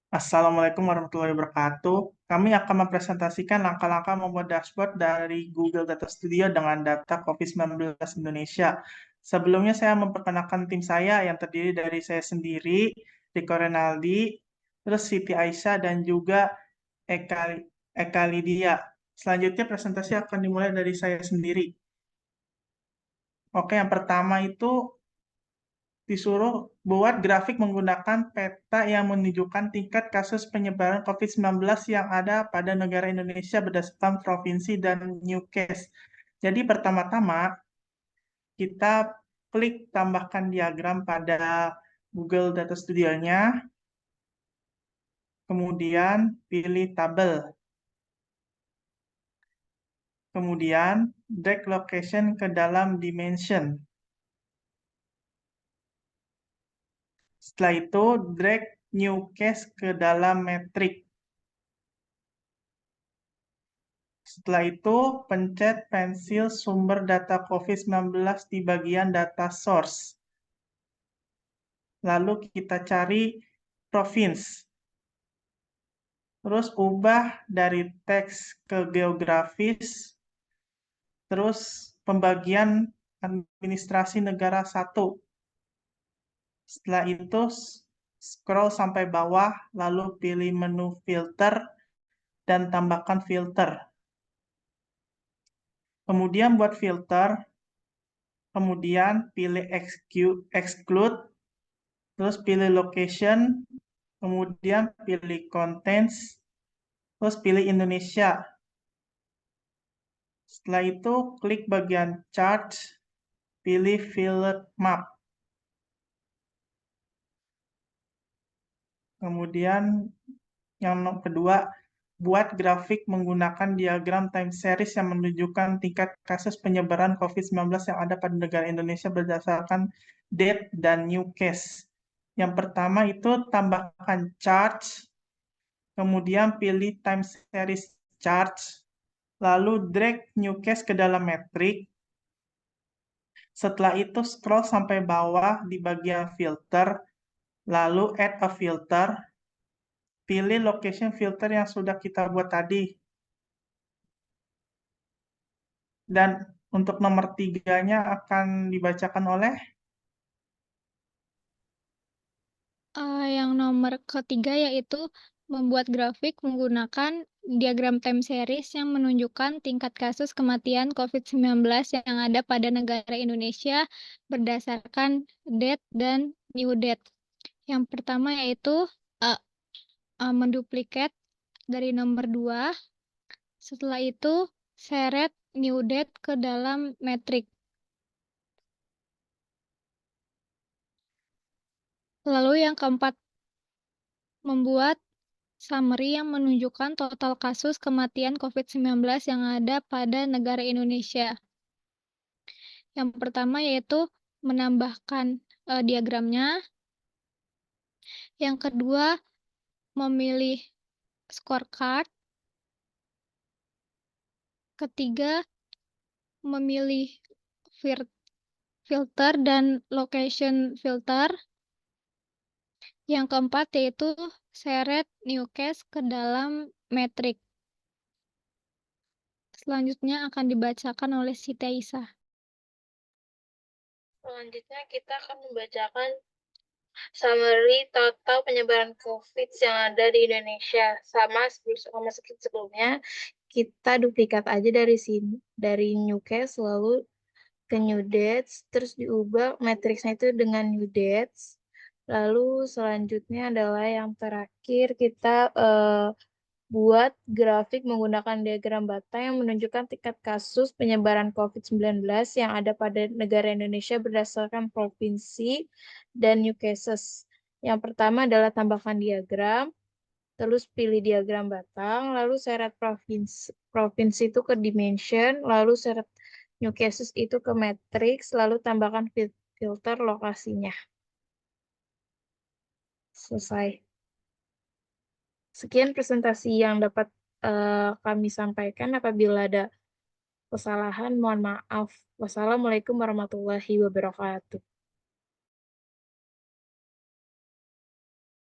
Assalamualaikum warahmatullahi wabarakatuh. Kami akan mempresentasikan langkah-langkah membuat dashboard dari Google Data Studio dengan data COVID-19 Indonesia. Sebelumnya saya memperkenalkan tim saya yang terdiri dari saya sendiri, Rico Renaldi, terus Siti Aisyah, dan juga Eka, Eka Lydia. Selanjutnya presentasi akan dimulai dari saya sendiri. Oke, yang pertama itu disuruh buat grafik menggunakan peta yang menunjukkan tingkat kasus penyebaran COVID-19 yang ada pada negara Indonesia berdasarkan provinsi dan new case. Jadi pertama-tama kita klik tambahkan diagram pada Google Data Studio-nya, kemudian pilih tabel, kemudian drag location ke dalam dimension. Setelah itu drag new case ke dalam metrik. Setelah itu, pencet pensil sumber data COVID-19 di bagian data source. Lalu kita cari provinsi. Terus ubah dari teks ke geografis. Terus pembagian administrasi negara 1. Setelah itu, scroll sampai bawah, lalu pilih menu filter dan tambahkan filter. Kemudian buat filter, kemudian pilih exclude, terus pilih location, kemudian pilih contents, terus pilih Indonesia. Setelah itu, klik bagian chart, pilih field map. Kemudian yang kedua, buat grafik menggunakan diagram time series yang menunjukkan tingkat kasus penyebaran COVID-19 yang ada pada negara Indonesia berdasarkan date dan new case. Yang pertama itu tambahkan chart, kemudian pilih time series chart, lalu drag new case ke dalam metrik. Setelah itu scroll sampai bawah di bagian filter, lalu add a filter, pilih location filter yang sudah kita buat tadi. Dan untuk nomor 3-nya akan dibacakan oleh Yang nomor ketiga yaitu membuat grafik menggunakan diagram time series yang menunjukkan tingkat kasus kematian COVID-19 yang ada pada negara Indonesia berdasarkan date dan new date. Yang pertama yaitu menduplikat dari nomor 2. Setelah itu seret new date ke dalam metrik. Lalu yang keempat, membuat summary yang menunjukkan total kasus kematian COVID-19 yang ada pada negara Indonesia. Yang pertama yaitu menambahkan diagramnya. Yang kedua, memilih scorecard. Ketiga, memilih filter dan location filter. Yang keempat yaitu seret new case ke dalam metrik. Selanjutnya akan dibacakan oleh Siti Aisyah. Selanjutnya kita akan membacakan summary total penyebaran COVID yang ada di Indonesia. Sama seperti sebelumnya, kita duplikat aja dari sini, dari new case lalu ke new dates, terus diubah matriksnya itu dengan new dates. Lalu selanjutnya adalah yang terakhir kita buat grafik menggunakan diagram bata yang menunjukkan tingkat kasus penyebaran COVID-19 yang ada pada negara Indonesia berdasarkan provinsi dan new cases. Yang pertama adalah tambahkan diagram, terus pilih diagram batang, lalu seret provinsi itu ke dimension, lalu seret new cases itu ke matrix, lalu tambahkan filter lokasinya. Selesai. Sekian presentasi yang dapat kami sampaikan. Apabila ada kesalahan, mohon maaf. Wassalamualaikum warahmatullahi wabarakatuh.